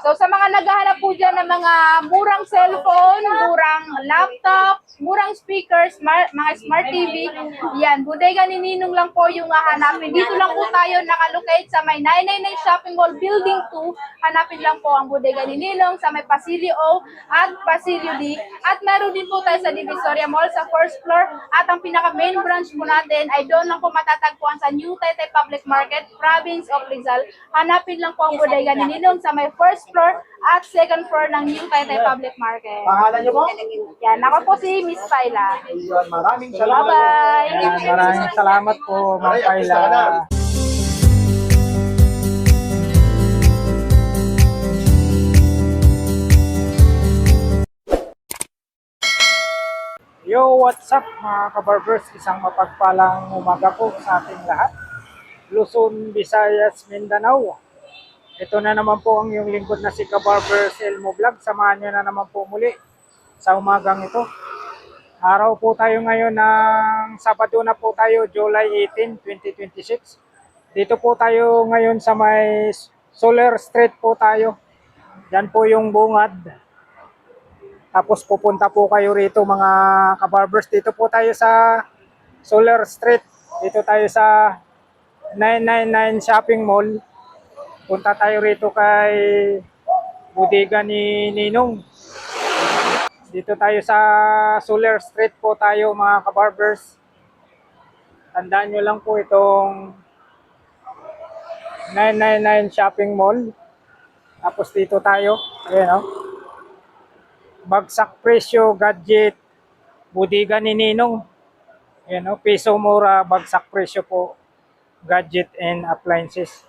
So sa mga naghahanap po dyan ng mga murang cellphone, murang laptop, murang speakers, mga smart TV, yan, Bodega ni Ninong lang po yung hahanapin. Dito lang po tayo nakalocate sa may 999 Shopping Mall Building 2. Hanapin lang po ang Bodega ni Ninong sa may Pasilio O at Pasilio D. At meron din po tayo sa Divisoria Mall sa first floor. At ang pinaka main branch po natin ay doon lang po matatagpuan sa New Taytay Public Market, Province of Rizal. Hanapin lang po ang Bodega ni Ninong sa may first floor at second floor ng New Taytay Public Market. Pangalan niyo po? Yan, ako po si Miss Paila. Ayun, maraming salamat. Bye-bye! Ayan, maraming salamat po, Ma'am Aray, artista Paila. ka na. Yo, what's up mga kabarbers? Isang mapagpalang umaga po sa ating lahat. Luzon, Visayas, Mindanao. Ito na naman po ang iyong lingkod na si Kabarbers Elmo Vlog. Samahan niyo na naman po muli sa umagang ito. Araw po tayo ngayon ng Sabado na po tayo, July 18, 2026. Dito po tayo ngayon sa may Solar Street po tayo. Yan po yung bungad. Tapos pupunta po kayo rito mga kabarbers. Dito po tayo sa Solar Street. Dito tayo sa 999 Shopping Mall. Punta tayo rito kay Bodega ni Ninong. Dito tayo sa Solar Street po tayo mga kabarbers. Tandaan nyo lang po itong 999 Shopping Mall. Tapos dito tayo. Ayan o. Bagsak presyo, gadget, Bodega ni Ninong. Ayan o, piso mura, bagsak presyo po, gadget and appliances.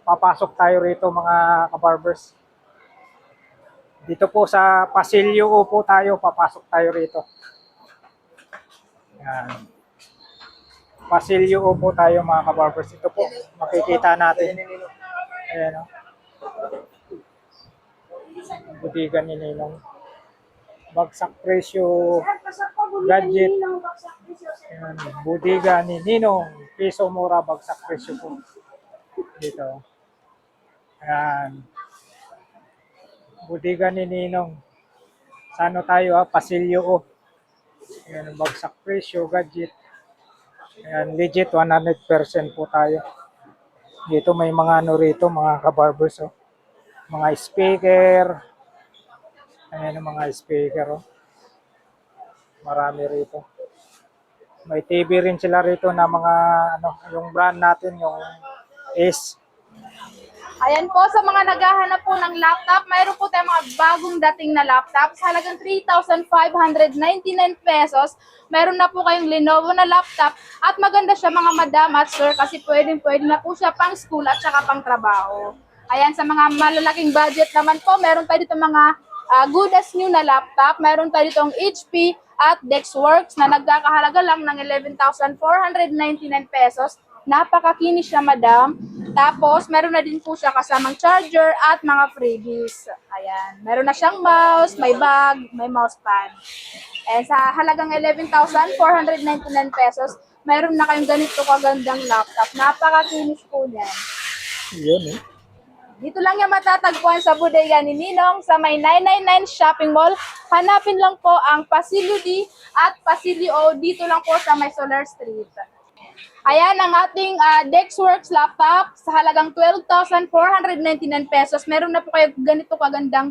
Papasok tayo rito mga kabarbers. Dito po sa Pasilio O po tayo, papasok tayo rito. Ayan. Pasilio O po tayo mga kabarbers. Ito po, makikita natin. Ayan o. Bodega ni Ninong. Bagsak presyo, gadget. Ayan, Bodega ni Ninong. Piso mura, bagsak presyo po. Dito. Ayan. Bodega ni Ninong. Sano tayo ha? Pasilyo O. Ayan, bagsak presyo, gadget. Ayan, legit 100% po tayo. Dito may mga ano rito, mga kabarbers oh. Mga speaker. Ayan ang mga speaker oh. Marami rito. May TV rin sila rito na mga ano, yung brand natin yung Ace. Ayan po, sa mga naghahanap po ng laptop, mayroon po tayong mga bagong dating na laptop sa halagang 3,599 pesos. Meron na po kayong Lenovo na laptop at maganda siya mga madam at sir kasi pwede na po siya pang school at saka pang trabaho. Ayan, sa mga malalaking budget naman po, meron tayo dito mga good as new na laptop. Meron tayo ditong HP at Dexworks na nagkakahalaga lang ng 11,499 pesos. Napakakinis siya, madam. Tapos, meron na din po siya kasamang charger at mga freebies. Ayan. Meron na siyang mouse, may bag, may mousepad. And sa halagang 11,499 pesos, meron na kayong ganito kagandang laptop. Napakakinis po niyan. Yun eh. Dito lang yung matatagpuan sa Bodega ni Ninong sa may 999 Shopping Mall. Hanapin lang po ang Pasilio D at Pasilio O. Dito lang po sa may Solar Street. Ayan ang ating Dexworks laptop sa halagang 12,499 pesos. Meron na po kayo ganito kagandang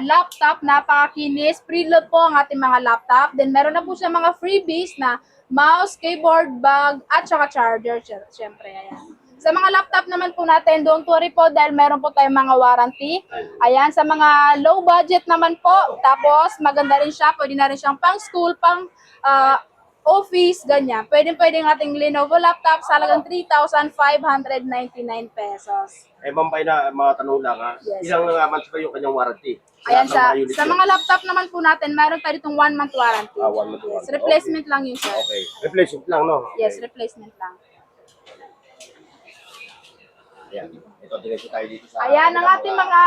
laptop, napakakinis. Preload po ang ating mga laptop. Then meron na po siya mga freebies na mouse, keyboard, bag, at saka charger. Siyempre, ayan. Sa mga laptop naman po natin, don't worry po dahil meron po tayong mga warranty. Ayan, sa mga low budget naman po, tapos maganda rin siya, pwede na rin siyang pang school, pang office, ganyan. Pwede ng ating Lenovo laptop sa halagang 3,599 pesos. Eh, Ma'am Paila, mga tanong lang ha. Yes. Ilang months ba yung kanyang warranty? Ayan, Lahat ng mga unit sa yun? mga laptop naman po natin, meron tayo ditong 1 month warranty. 1 month Yes, warranty. replacement lang yun, sir. Okay. Replacement lang, no? Okay. Yes, replacement lang. Ayan. Ito, diretso tayo dito sa... Ayan ang ating mga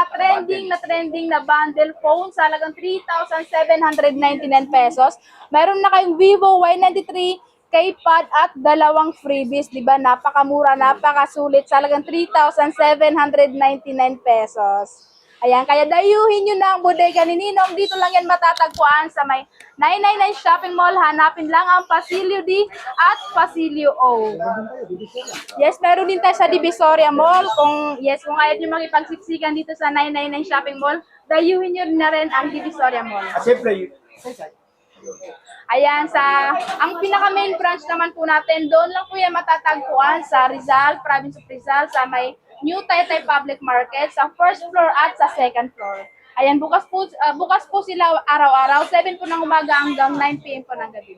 trending na bundle phone sa halagang 3,799 pesos. Meron na kayong Vivo Y93, K-Pad at 2 freebies, di ba? Napakamura, napakasulit. Talagang 3,799 pesos. Ayan, kaya dayuhin nyo na ang bodega ni Ninong. Dito lang yan matatagpuan sa may 999 Shopping Mall. Hanapin lang ang Pasilio D at Pasilio O. Yes, meron din tayo sa Divisoria Mall. Kung ayaw nyo makipagsiksikan dito sa 999 Shopping Mall, dayuhin nyo na rin ang Divisoria Mall. At siyempre, Ayan, ang pinaka-main branch naman po natin, doon lang po yan matatagpuan sa Rizal, Province of Rizal, sa may New Taytay Public Market, sa first floor at sa second floor. Ayan, bukas po sila araw-araw, 7 po ng umaga hanggang 9 p.m. po ng gabi.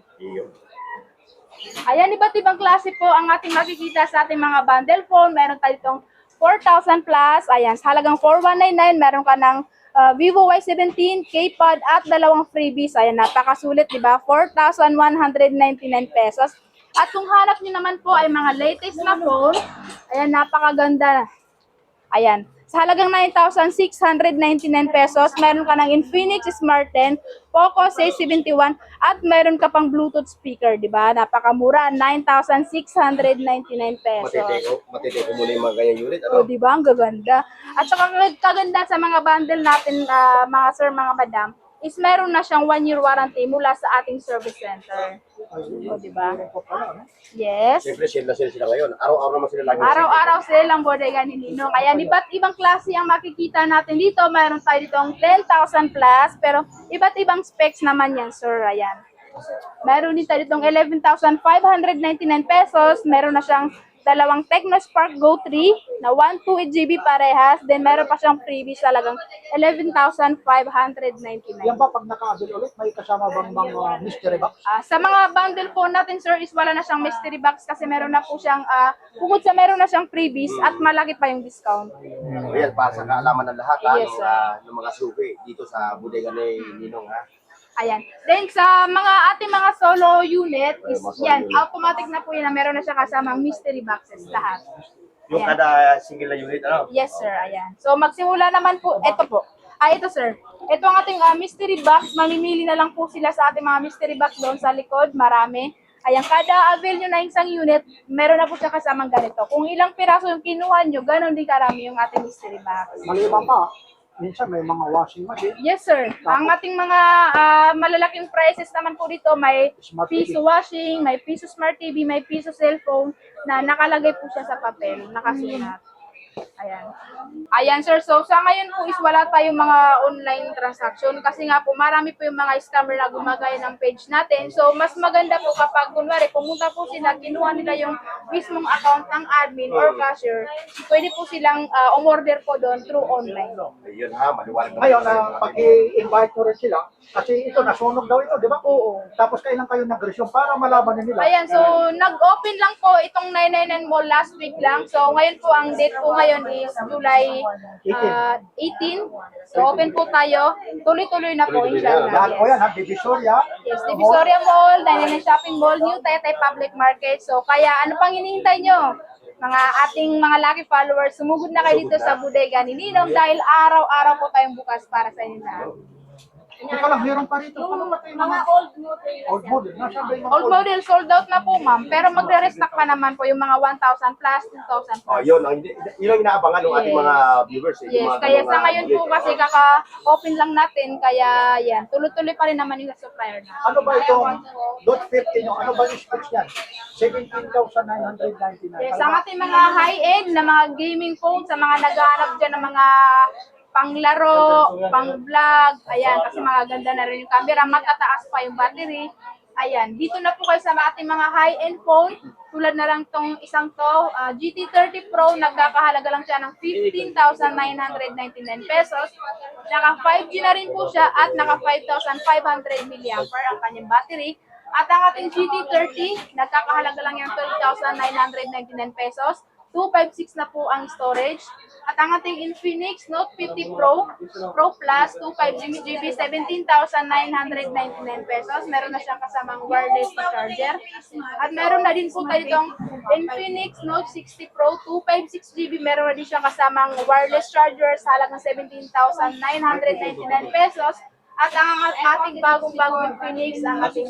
Ayan, iba't ibang klase po ang ating makikita sa ating mga bundle phone. Meron tayo itong 4,000 plus. Ayan, sa halagang 4,199, meron ka ng Vivo Y17, K-Pad at 2 freebies. Ayan, napakasulit, di ba? 4,199 pesos. At kung hanap niyo naman po ay mga latest na phone, ayan, napakaganda. Ayan, sa halagang 9,699 pesos, meron ka ng Infinix Smart 10, Poco C71, at meron ka pang Bluetooth speaker, di ba? Napakamura, 9,699 pesos. matiteko muna yung mga ganyang unit. O, Ano? di ba? Ang gaganda. At saka kaganda sa mga bundle natin, mga sir, mga madam, is meron na siyang 1-year warranty mula sa ating service center. O, di ba? Yes. Siyempre, sale na sale sila ngayon. Araw-araw naman sila lagi. Araw-araw sila ang bodega ni Ninong. Kaya iba't ibang klase ang makikita natin dito. Meron tayo ditong 10,000 plus, pero iba't ibang specs naman yan, sir. Ayan. Meron din tayo ditong 11,599 pesos. Meron na siyang 2 Tecno Spark Go 3 na 128GB parehas. Then meron pa siyang freebies talagang 11,599. Yan ba pag naka-avail ulit, may kasama bang mystery box? Sa mga bundle po natin, sir, is wala na siyang mystery box kasi meron na po siyang, bukod sa meron na siyang freebies at malaki pa yung discount. Ayan, para sa kaalaman ng lahat, Yes, sir. ng mga suki dito sa bodega ni Ninong, ha? Ayan. Then sa mga ating mga solo unit, is mga solo yan, unit. automatic na po yan na meron na siya kasamang mystery boxes lahat. Yung Ayan. kada single na unit, ano? Yes, sir. Ayan. So magsimula naman po, ito po. Ito sir. Ito ang ating mystery box. Mamimili na lang po sila sa ating mga mystery box doon sa likod. Marami. Ayan, kada avail nyo na isang unit, meron na po siya kasamang ganito. Kung ilang piraso yung kinuha nyo, ganon din karami yung ating mystery box. Maliban pa, minsan may mga washing machine, Yes, sir. Ang ating mga malalaking prices naman po dito, may Smart piso TV. washing, may piso smart TV, may piso cellphone na nakalagay po siya sa papel, nakasulat. Ayan. Ayan, sir. So, sa ngayon po is wala tayong mga online transaction kasi nga po marami po yung mga scammer na gumagaya ng page natin. So, mas maganda po kapag kunwari pumunta po sila, kinuha nila yung mismong account ng admin or cashier, pwede po silang umorder po doon through online. Ayun ha, maliwanag naman. ngayon, pag i-invite mo rin sila, kasi ito, nasunog daw ito, di ba? Oo. Tapos kailan kayo nag-resume para malaman nila. Ayan, so nag-open lang po itong 999 Mall last week lang. So ngayon po, ang date po ngayon is July 18. So open po tayo. Tuloy-tuloy na po, inshallah. Lahat po Yes. yan, ha? Divisoria. Yes, Divisoria Mall, 999 Shopping Mall, New Taytay Public Market. So kaya ano pang hinihintay nyo? Mga ating mga lucky followers, sumugod na kayo dito sa bodega ni Ninong dahil araw-araw po tayong bukas para sa inyo lahat. Ikaw lang, meron pa rito. Ano ba ito yung mga old model? Nasaan ba yung mga Old model sold out na po, ma'am. Pero magre-restock pa naman po yung mga 1,000 plus, 2,000 Oh, plus. yun ang inaabangan ng ating Yes. mga viewers. Yes, yung mga kaya sa mga ngayon po unit. kasi kaka-open lang natin, kaya yan, tuloy-tuloy pa rin naman yung supplier na. Ano ba itong Note 50 nyo? Ano ba yung specs yan? 17,999. Yes, ang ating mga high-end na mga gaming phone, sa mga naghahanap dyan ng mga panglaro, pang-vlog, ayan, kasi mga ganda na rin yung camera, matataas pa yung battery. Ayan, dito na po kayo sa ating mga high-end phone, tulad na lang tong isang to, GT30 Pro, nagkakahalaga lang siya ng 15,999 pesos. Naka 5G na rin po siya at naka 5,500 mAh ang kanyang battery. At ang ating GT30, nagkakahalaga lang yung 12,999 pesos. 256 na po ang storage. At ang ating Infinix Note 50 Pro Plus 256GB 17,999 pesos. Meron na siyang kasamang wireless na charger. At meron na din po tayo itong Infinix Note 60 Pro 256GB. Meron na din siyang kasamang wireless charger sa halagang 17,999 pesos. At ang ating bagong-bagong Infinix, ang ating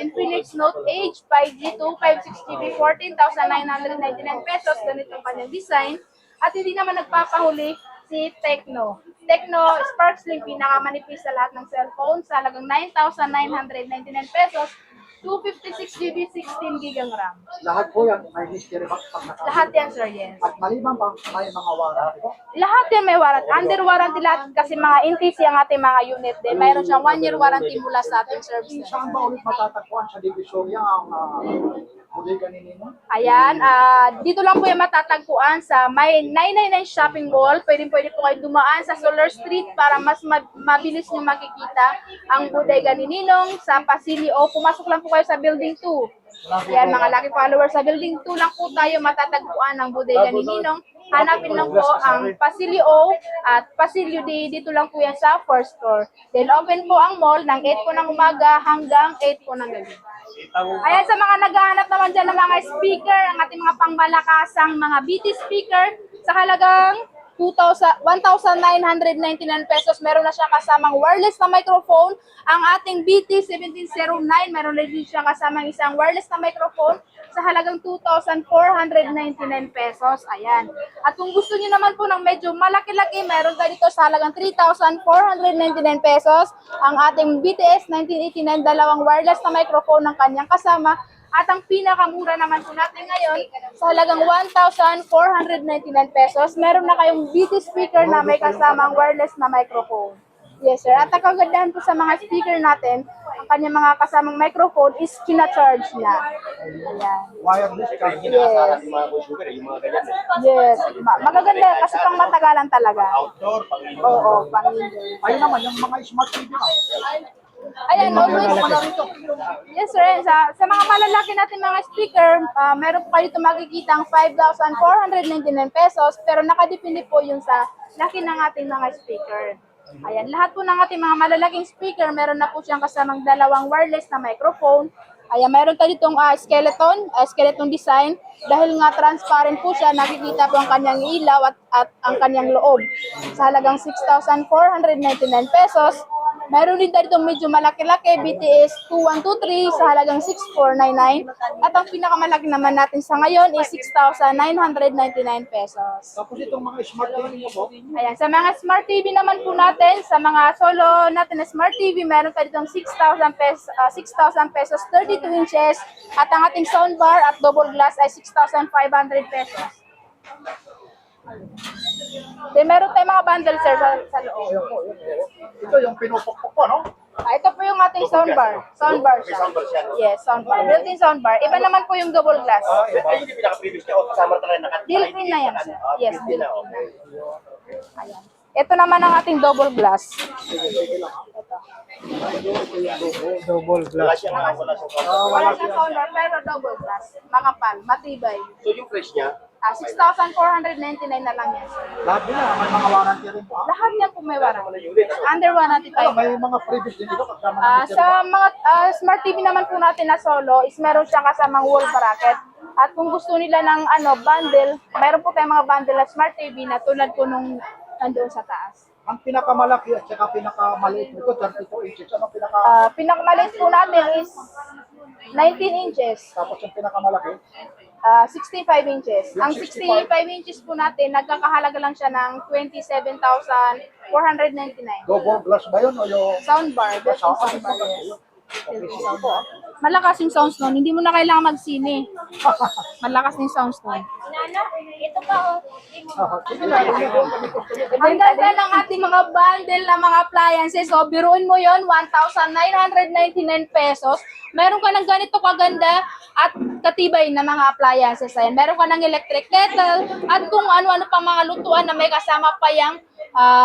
Infinix Note Edge 5G2, 560GB, 14,999 pesos. Ganito ang kanyang design. At hindi naman nagpapahuli si Tecno. Tecno Spark Slim, pinakamanipis sa lahat ng cellphone, sa halagang 9,999 pesos. 256GB, 16GB ang RAM. Lahat po yan, may mystery box pag naka. Lahat yan, sir, yes. At maliban pa, may mga warranty po. Lahat yan may warranty. Under warranty lahat kasi mga NTC ang ating mga unit din. Mayroon siyang 1-year warranty mula sa ating service. Saan ba ulit matatagpuan sa Divisoria ang bodega ni Ninong? Ayan, dito lang po yung matatagpuan sa may 999 Shopping Mall. Pwede po kayo dumaan sa Solar Street para mas mabilis nyo makikita ang bodega ni Ninong sa Pasilio. Pumasok lang po kayo sa Building 2. Ayan, mga lucky followers, sa Building 2 lang po tayo matatagpuan ang bodega ni Ninong. Hanapin lang po ang Pasilio at Pasilio D. Dito lang po yan sa first floor. Then open po ang mall ng 8 po ng umaga hanggang 8 po ng gabi. Ayan, sa mga naghahanap naman dyan ng mga speaker, ang ating mga pangmalakasang mga BT speaker, sa halagang 1,999 pesos, meron na siya kasamang wireless na microphone. Ang ating BT1709, meron na din siya kasamang isang wireless na microphone sa halagang 2,499 pesos. Ayan. At kung gusto niyo naman po ng medyo malaki-laki, meron tayo dito sa halagang 3,499 pesos. Ang ating BTS 1989, dalawang wireless na microphone ng kanyang kasama. At ang pinakamura naman po natin ngayon, sa halagang 1,499 pesos, meron na kayong BT speaker na may kasamang wireless na microphone. Yes, sir. At ang kagandahan po sa mga speaker natin, ang kanyang mga kasamang microphone is kina-charge niya. Ayan. Wireless Kasi charging. kinakasahan yung mga consumer, yung mga ganyan. Yes. Magaganda kasi pang matagalan talaga. Outdoor, pang-indoor. Oo, pang-indoor. Ayun naman, yung mga smart TV na. Ayan, always. Yes, sir. Sa mga malalaki natin mga speaker, meron po kayo ito makikita ang 5,499 pesos, pero nakadepende po yun sa laki ng ating mga speaker. Ayan, lahat po ng ating mga malalaking speaker, meron na po siyang kasamang dalawang wireless na microphone. Ayan, meron tayo ditong skeleton design. Dahil nga transparent po siya, nakikita po ang kanyang ilaw at ang kanyang loob. Sa halagang 6,499 pesos. Meron din tayo itong medyo malaki-laki, BTS 2123 sa halagang 6,499. At ang pinakamalaki naman natin sa ngayon is 6,999 pesos. Tapos itong mga smart TV niyo po, Ayan, sa mga smart TV naman po natin, sa mga solo natin na smart TV, meron tayo itong 6,000 pesos, 32 inches. At ang ating soundbar at double glass ay 6,500 pesos. Then meron tayong mga bundle, sir, sa loob. ito yung pinupukpok po, no? Ito po yung ating soundbar. Soundbar siya. Soundbar siya, no? Yes, soundbar. Built-in soundbar. Iba naman po yung double glass. Ay, yung pinaka-previous niya, o kasama talaga nakatipid. Built-in na yan, sir. Yes, built-in na. built-in na. Ayan. Ito naman ang ating double glass. Ito. Double Wala glass. siyang wala siyang Wala siyang soundbar, pero double glass. Makapal, matibay. So yung price niya, 6,499 na lang yan, sir. Lahat din na, may mga warranty rin po. Lahat yan po may warranty. ano unit, ano? Under warranty tayo. May mga previous din dito, kasama ng mystery Sa box. mga smart TV naman po natin na solo is meron siyang kasamang wall bracket. At kung gusto nila ng bundle, meron po tayong mga bundle na smart TV na tulad po nung nandoon sa taas. Ang pinakamalaki at saka pinakamaliit nito, 32 inches. Ano Pinakamaliit po natin is 19 inches. tapos yung pinakamalaki? 65 inches. Ang 65 inches po natin, nagkakahalaga lang siya ng 27,499. Double glass ba yun o yung... Soundbar, built-in soundbar. Yes. Built-in soundbar. Malakas yung sounds nun. Hindi mo na kailangan magsine. Malakas yung sounds nun. Sige na, Ang ganda ng ating mga bundle na mga appliances. So, biruin mo yon 1,999 pesos. Meron ka ng ganito kaganda at katibay na mga appliances. Ayan. Meron ka ng electric kettle at kung ano-ano pa mga lutuan na may kasama pa yung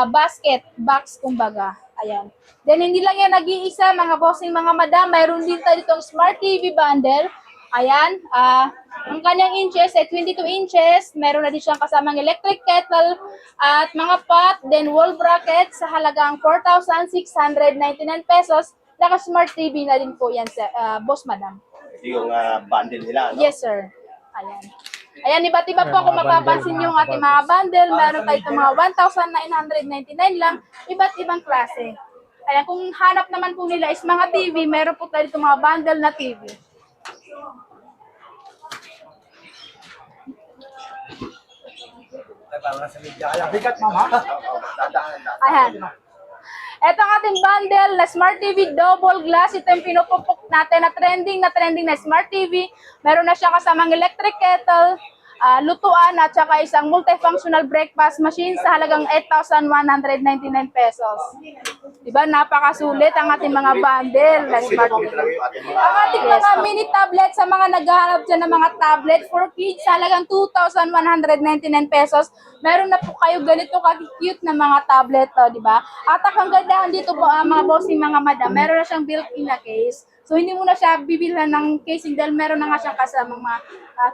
basket, box, kumbaga. Ayan. Then, hindi lang yan nag-iisa, mga bossing, mga madam. Mayroon din tayo ditong Smart TV bundle. Ayan. Ang kanyang inches ay 22 inches. Meron na din siyang kasamang electric kettle at mga pot, then wall bracket sa halagang 4,699 pesos. Naka-Smart TV na din po yan, boss, madam. ito yung bundle nila, no? Yes, sir. Ayan. Ayan, iba't-iba po kung mapapansin yung ating mga bundle. Meron tayo itong mga 1,999 lang, iba't ibang klase. Ayan, kung hanap naman po nila is mga TV, meron po tayo dito mga bundle na TV. Bigat, ma'am, ha? Ayan. Ito ang ating bundle na Smart TV double glass. Ito yung pinupupok natin na trending na Smart TV. Meron na siya kasamang electric kettle, lutuan at saka isang multifunctional breakfast machine sa halagang 8,199 pesos. Diba? Napakasulit ang ating mga bundle na Smart TV. Ang ating mga mini tablet sa mga naghahanap dyan ng mga tablet for kids sa halagang 2,199 pesos. Meron na po kayo ganito ka-cute na mga tablet, di ba? At ang gandahan dito po, mga bossing, mga madam, meron na siyang built-in na case. So, hindi mo na siya bibilhan ng casing dahil meron na nga siyang kasamang mga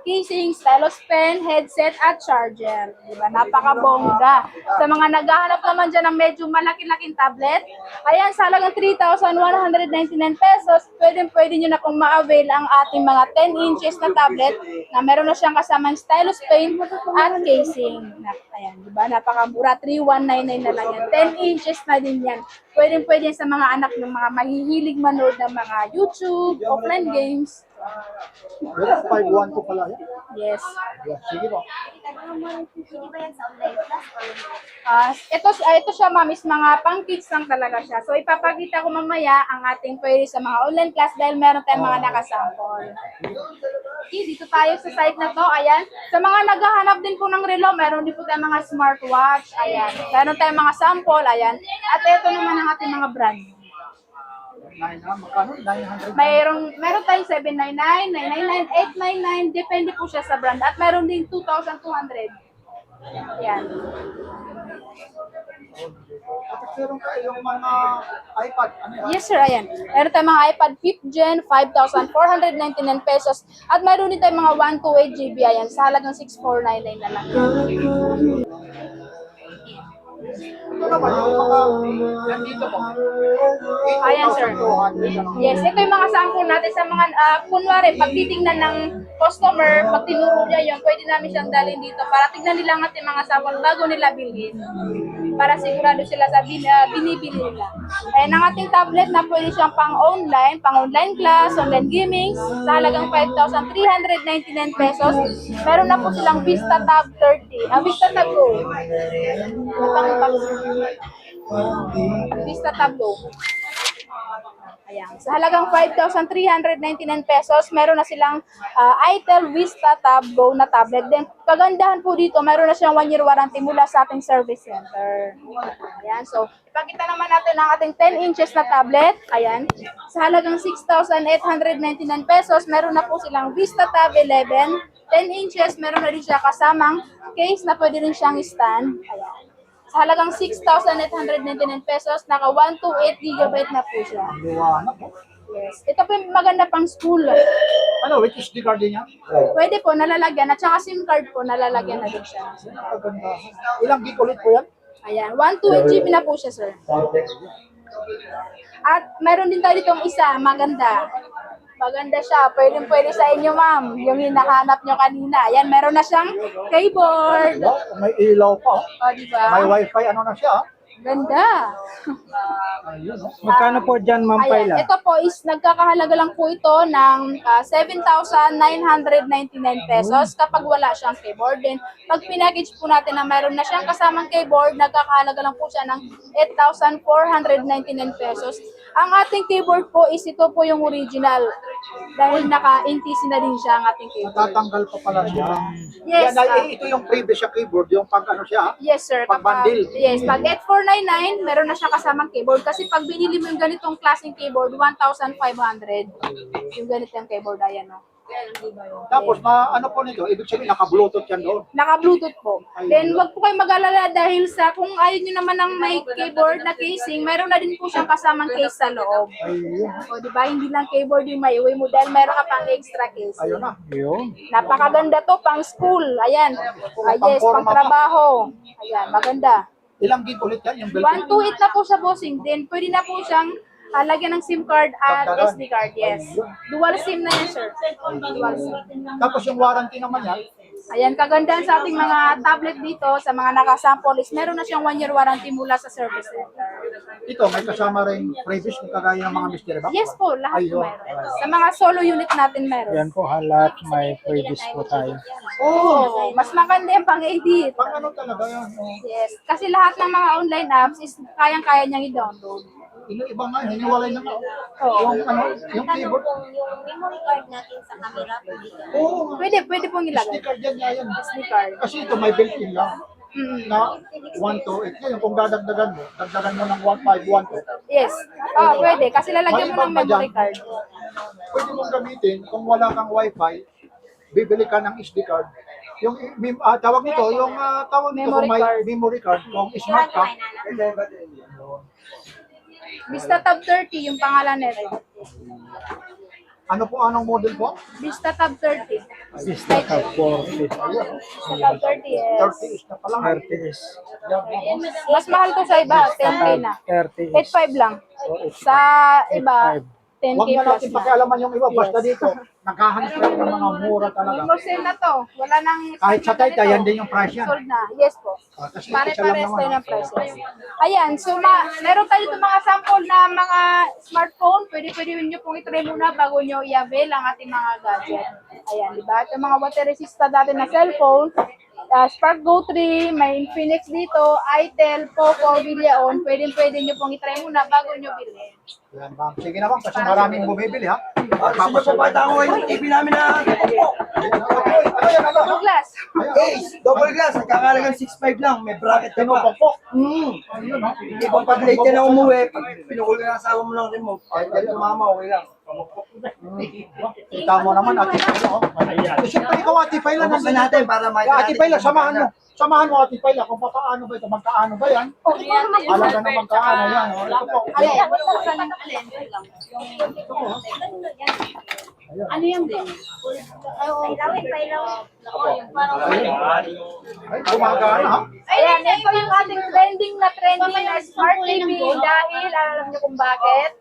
casing, stylus pen, headset, at charger. Diba? Napakabongga. Sa mga naghahanap naman dyan ng medyo malaki-laking tablet, ayan, sa halagang 3,199 pesos, pwede nyo na pong ma-avail ang ating mga 10 inches na tablet na meron na siyang kasamang stylus pen at casing. Ayan, diba? Napakamura. 3,199 na lang yan. 10 inches na din yan. Pwede sa mga anak ng mga mahihilig manood ng mga YouTube, offline games. 512 pala yan. Yes. Yeah, sige po. Ito siya, ma'am, is mga pang-kids lang talaga siya. So, ipapakita ko mamaya ang ating pwede sa mga online class dahil meron tayong mga nakasample. Okay, dito tayo sa site na to. Ayan. Sa mga naghahanap din po ng relo, meron din po tayong mga smartwatch. Ayan. Meron tayong mga sample. Ayan. At ito naman ang ating mga brand. Magkano? 900. Meron tayong 799, 999, 899, depende po siya sa brand. At meron din 2,200. Yan. At meron ka yung mga iPad. Ano yan? Yes sir, ayan. Meron tayong mga iPad 5th Gen, 5,499 pesos. At meron din tayong mga 128 GB, ayan, sa halagang 6,499 na lang. Ito naman yung mga yan dito po. Ayan sir. 8,200 ano? Yes, ito yung mga sample natin sa mga, kunwari, pag titingnan ng customer, pag tinuro niya yun, pwede namin siyang dalhin dito para tignan nila ang ating mga sample bago nila bilhin. Para sigurado sila sa binibili nila. Ayan, ang ating tablet na pwede siyang pang-online class, online gaming, sa halagang 5,399 pesos. Meron na po silang Vista Tab 30. Vista Tab Go. Vista Tab Go. Ayan. Sa halagang 5,399 pesos, meron na silang Itel Vista Tab Go na tablet. Then, kagandahan po dito, meron na siyang 1-year warranty mula sa ating service center. Ayan. So, ipakita naman natin ang ating 10 inches na tablet. Ayan. Sa halagang 6,899 pesos, meron na po silang Vista Tab 11. 10 inches, meron na rin siya kasamang case na pwede rin siyang stand. Ayan. Sa halagang 6,899 pesos, naka 128 GB na po siya. Liwanag po. Yes. Ito po yung maganda pang school. Ano, with SD card din yan? Pwede po, nalalagyan. At saka SIM card po, nalalagyan na din siya. Maganda. Ilang gig ulit po yan? Ayan, 128 GB na po siya, sir. At meron din tayo ditong isa, maganda. Maganda siya. Pwede sa inyo, ma'am. Yung hinahanap nyo kanina. Ayan, meron na siyang keyboard. May ilaw pa. O, diba? May wifi, ano na siya. Ganda. Ayun, no? Magkano po dyan, Ma'am Ayan, Paila? ito po is nagkakahalaga lang po ito ng 7,999 pesos kapag wala siyang keyboard. Then, pag pinackage po natin na meron na siyang kasamang keyboard, nagkakahalaga lang po siya ng 8,499 pesos. Ang ating keyboard po is ito po yung original. Dahil naka-NTC na din siya ang ating keyboard. Natatanggal pa pala siya. Yes, Yan, ito yung previous siya keyboard, yung pag ano siya. Yes, sir. Pag-bundle. Yes, pag 8,499, meron na siya kasamang keyboard. Kasi pag binili mo yung ganitong klaseng keyboard, 1,500. Yung ganitong keyboard, ayan o. Tapos, ano po nito, ibig sabihin, naka-bluetooth yan doon. Naka-Bluetooth po. Then, wag po kayo mag-alala dahil sa kung ayaw nyo naman ng may keyboard na casing, mayroon na din po siyang kasamang case sa loob. O, di ba? Hindi lang keyboard yung may uwi mo dahil mayroon ka pang extra case. Ayun na. Yun. Napakaganda to, pang school. Ayan. Yes, pang trabaho. Ayan, maganda. Ilang gig ulit yan, yung belt? 128 na po siya, bossing. Then, pwede na po siyang Lagyan ng SIM card at Dagdagan. SD card, yes. Dual SIM na yan, sir. Dual SIM. Tapos yung warranty naman yan, Ayan, kagandahan sa ating mga tablet dito, sa mga nakasample is meron na siyang 1 year warranty mula sa service center. ito may kasama rin previous kung kagaya ng mga mystery box. Yes po, lahat po Ayun. meron. Sa mga solo unit natin meron. Yan po, halat may previous po tayo. Oo, mas maganda yung pang-edit. Pang ano talaga yan. Yes, kasi lahat ng mga online apps is kayang-kaya niyang i-download. Iba nga, hiniwalay na nga. Oo. Yung ano, yung keyboard. Yung memory card natin sa camera, pwede ka. Oo, Pwede pong ilagay. sticker dyan nga yan. SD card. Kasi ito may built-in lang. Mm. Na 128. Ngayon, kung dagdagan mo ng 1512. Yes. Pwede. Kasi lalagyan mo ng memory card. Pwede mong gamitin kung wala kang wifi, bibili ka ng SD card. Yung tawag nito, tawag nito Memory kung may card. memory card, kung smart ka. Vista Tab 30 yung pangalan nito. Ano po, anong model po? Vista Tab 30. Vista Tab 40. Vista Tab 30, yes. 30 is na pala. 30 is. Mas mahal to sa iba, 10K na. 30 is. 8.5 lang. Sa iba, 10K Huwag na plus natin na. pakialaman yung iba, basta Yes. dito, naghahanap tayo ng mga mura talaga. Almost sale na to. Wala nang... Kahit sa Taytay, yan din yung price yan. Sold na. Yes po. Kasi Pare-pares isa lang tayo naman. ng prices. Ayan, so meron tayo itong mga sample na mga smartphone. Pwede nyo pong itry muna bago nyo i-avail ang ating mga gadget. Ayan, di ba? Ito yung mga water resistant natin na cellphone. Spark Go 3, may Infinix dito, Itel, Poco, Villaon. Pwede nyo pong itry muna bago nyo bilhin. Yan, ma'am. Sige na, ma'am, kasi maraming bumibili, ha? Gusto nyo po ba tango yung TV namin na po? Douglas. Ace, double glass, nagkakalagang 6.5 lang, may bracket ka pa. Pinupok. Ayun, ha? Hindi kung pag late ka na umuwi, pag pinukul ka na asawa mo ng remote, kahit ka mama, okay lang. Kita mo naman, Ate Paila, oh. Siyempre, ikaw, Ate Paila, Buksan natin para makita Ate Paila, samahan mo. Samahan mo, Ate Paila, kung paano ba ito, magkaano ba yan? Alaga na magkaano yan. Oh. Ito po. Ano yung din? Pailawin, pailaw. Yung parang Ay, gumagana, ha? Ayan, ito yung ating trending na Smart TV dahil alam nyo kung bakit?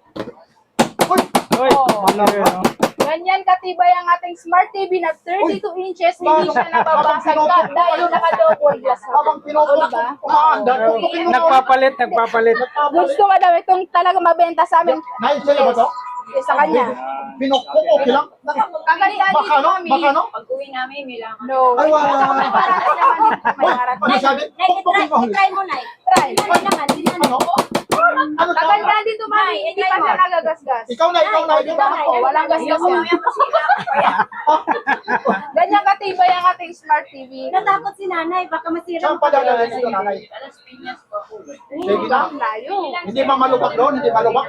Uy! Uy, ano yun, no? Ganyan katibay ang ating Smart TV na 32 inches, hindi siya nababasag ka dahil naka-double glass. Habang pinupok, Diba? umaandar. Nagpapalit. Gusto nga daw itong talaga mabenta sa amin. Nice, sa'yo ba ito? Sa kanya. Pinupok, okay lang? Kagalitan dito Makano? kami. Makano? pag-uwi namin, may lang. No. Ay, wow. Saka may parating naman dito. May parating. Ano sabi? Pukpukin ko. Try mo, Nay. Try. Ano? Ano sabi? Kaganda dito, mami. Hindi pa siya nagagasgas. Ikaw na, Diba? Walang gasgas yan. Ganyan katibay ang ating Smart TV. Natakot si nanay, baka masira Saan pa dadalhin ito, nanay? Sige na. Layo. Hindi ba malubak doon? Hindi malubak?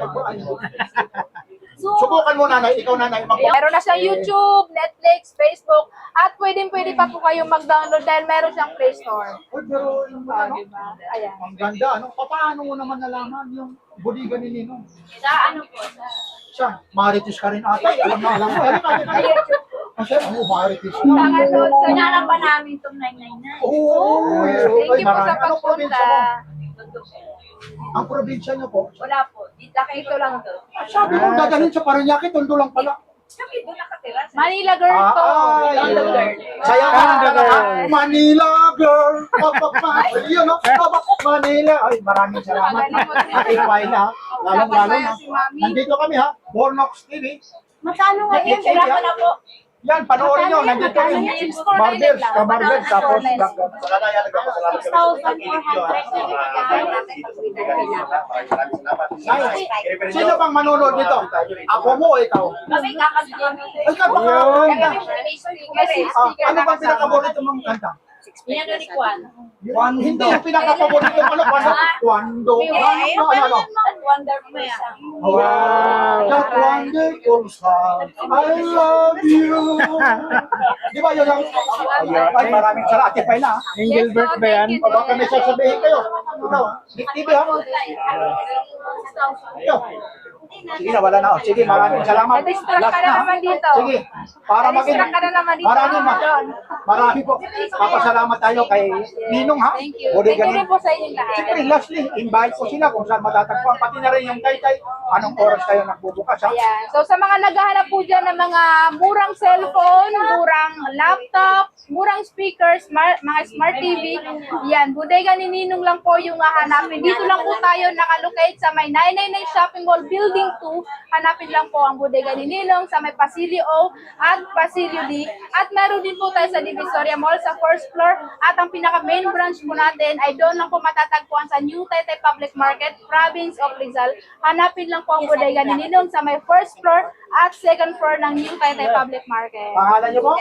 Subukan mo, nanay. Ikaw, nanay. Meron na siyang YouTube, Netflix, Facebook, at pwede pa po kayong mag-download dahil meron siyang Play Store. Uy, pero yung ano? Diba? Ayan. Ang ganda, ano? Paano mo naman nalaman yung budiga ni Ninong? Sa ano po? Siya, marites ka rin ata. Alam mo. Kasi, marites ka. Nakanood sa Pinarap pa namin itong 999. Oo. Thank you po sa Anong probinsya pagpunta. mo? Ang probinsya niyo po? Wala po. Ito lang to. Sabi ko, dadalhin sa Parañaque, tondo lang pala. Sabi doon nakatira. Manila girl to. Ay, Manila girl. Saya ka Manila talaga. girl. Manila girl. Yun, no? Manila. Ay, maraming salamat. Ate Paila, lalong-lalo na. Nandito kami, ha? Bornox TV. Magkano nga yun? Sige, Wala ko na po. Yan, panoorin nyo. Nandito Magkano yung yan? Barbers, ka-Barbers, tapos 6,400. sino bang manonood nito? Ako mo o ikaw? Kami kakanta kami. Ay, ka baka. Yun. Ano bang pinakaborito mong kanta? Yan ni Juan. Hindi yung pinakapaborito mo. Quando. Ano? Wonderful yan. Wow. That wonderful song, I love you. Di ba yun ang... Ay, maraming salamat. Ate Paila, ha? Engelbert ba yan? O baka may sasabihin kayo. Ikaw, Big TV, ha? Ikaw. Sige na, wala na. Oh. Sige, maraming salamat. Na-distract Last ka na na. naman dito. Sige, para maging Na-distract ka na naman dito. Doon. marami po. Papasalamat tayo kay Ninong ha. Thank you. Bodega Thank you din po sa inyong lahat. Siyempre, lastly, invite ko sila kung saan matatagpuan. Pati na rin yung taytay. Anong oras kayo nagbubukas ha? Ayan. So sa mga naghahanap po dyan ng mga murang cellphone, murang laptop, murang speakers, mga smart TV, yan, bodega ni Ninong lang po yung hahanapin. Dito lang po tayo nakalocate sa may 999 Shopping Mall Building 2. Hanapin lang po ang bodega ni Ninong sa may Pasilio O at Pasilio D. At meron din po tayo sa Divisoria Mall sa first floor. At ang pinaka main branch po natin ay doon lang po matatagpuan sa New Taytay Public Market, Province of Rizal. Hanapin lang po ang bodega ni Ninong sa may first floor at second floor ng New Taytay Public Market. Pangalan niyo po?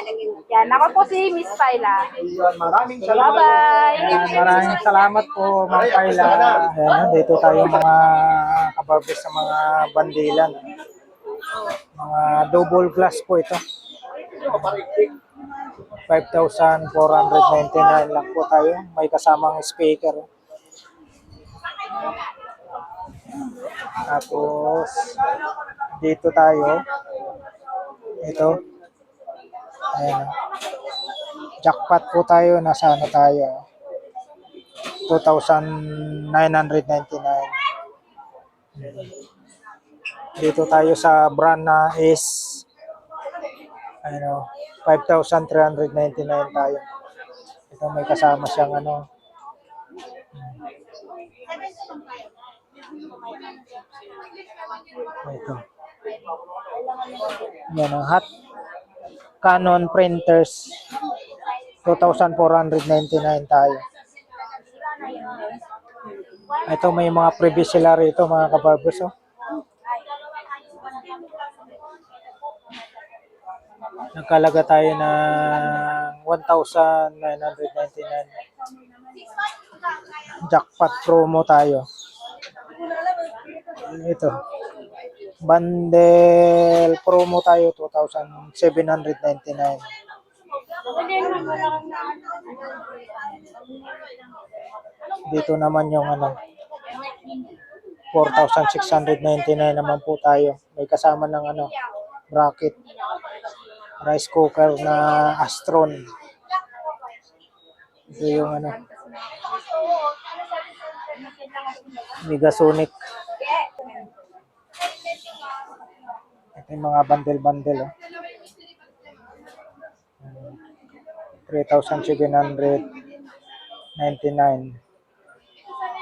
Yan, ako po si Miss Paila. Ayun, maraming salamat. Bye-bye! Maraming salamat po, Ma'am Kayla. Ayan, dito tayo mga kabarbers sa mga bandilan. Mga double glass po ito. 5,499 lang po tayo. May kasamang speaker. Tapos, dito tayo. Ito. Ayan. Jackpot po tayo. Nasa ano tayo? 2,999. Dito tayo sa brand na is 5,399 tayo. Ito may kasama siyang ano. Ito. Yan ang hot Canon printers. 2,499 tayo. Ito may mga previous sila rito mga kabarbers. Oh. Nagkalaga tayo ng 1,999. Jackpot promo tayo. Ito. Bundle promo tayo 2,799. Dito naman yung 4,699 naman po tayo. May kasama ng bracket. Rice cooker na Astron. Ito yung Megasonic. Ito yung mga bundle-bundle. 3,799.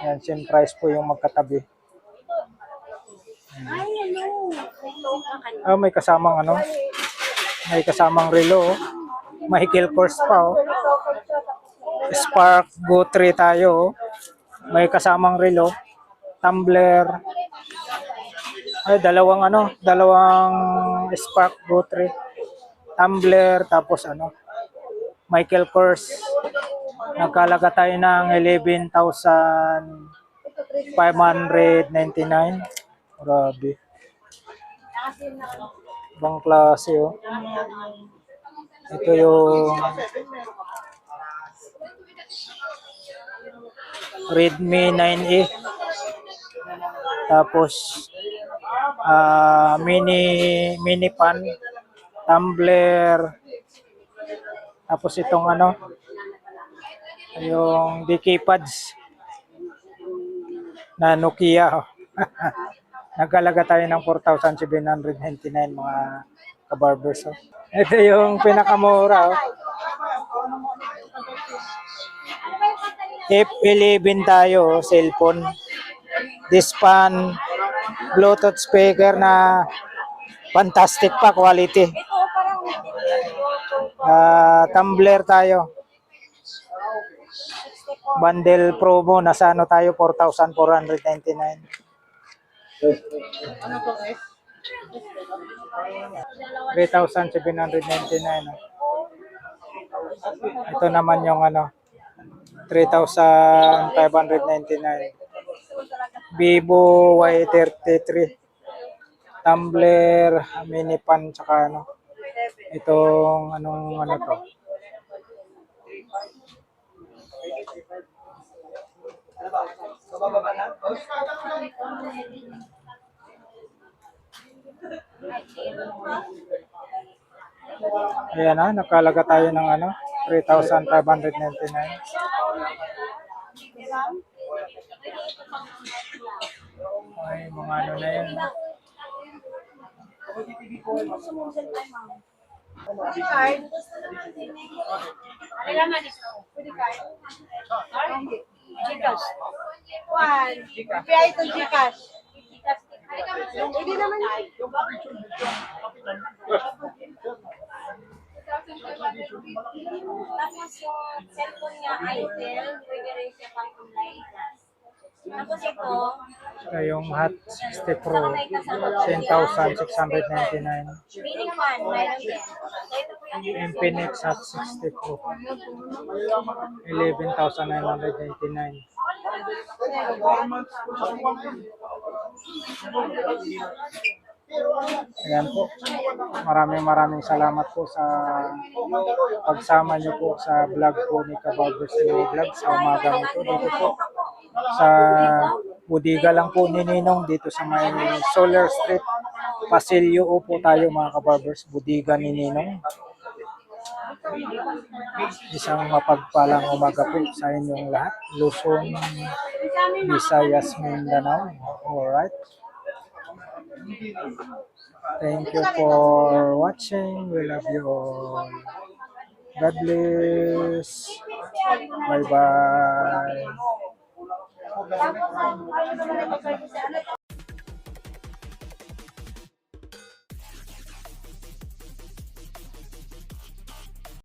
Yan, same price po yung magkatabi. May kasamang may kasamang relo. Michael Kors pa. Spark Go 3 tayo. May kasamang relo. Tumbler. Ay, dalawang Spark Go 3. Tumbler, tapos Michael Kors. Nagkalaga tayo ng 11,599. Grabe. Ibang klase, oh. Ito yung Redmi 9A. Tapos mini pan, tumbler. Tapos itong yung DK pads na Nokia. Nagkalaga tayo ng 4,799 mga kabarbers. Oh. Ito yung pinakamura. Oh. F11 tayo, cellphone. Dispan, Bluetooth speaker na fantastic pa quality. Tumbler tayo. Bundle promo, nasa tayo 4,499. 3,799. Ito naman yung 3,599. Vivo Y33. Tumbler, mini pan, tsaka itong to. Ayan na, nakalaga tayo ng ano, 3,599. Ay, mga ano na yun. Gcash. Juan. UPI to Gcash. Hindi naman yun. Tapos yung cellphone niya, Itel, pwede rin siya pang online. Tapos ito, Ito yung Hot 60 Pro, 10,699. mini fan, mayroon din. So ito po yung Infinix Hot 60 Pro, 11,999. Ayan po. Maraming salamat po sa pagsama niyo po sa vlog po ni Kabarbers Hello Vlog sa umagang ito. Dito po sa budiga lang po ni Ninong dito sa may Solar Street. Pasilyo po tayo mga Kabarbers. Budiga ni Ninong. Isang mapagpalang umaga po sa inyong lahat. Luzon, Visayas, Mindanao. Alright. Thank you for watching. We love you all. God bless. Bye-bye. Tapos, ano naman ito,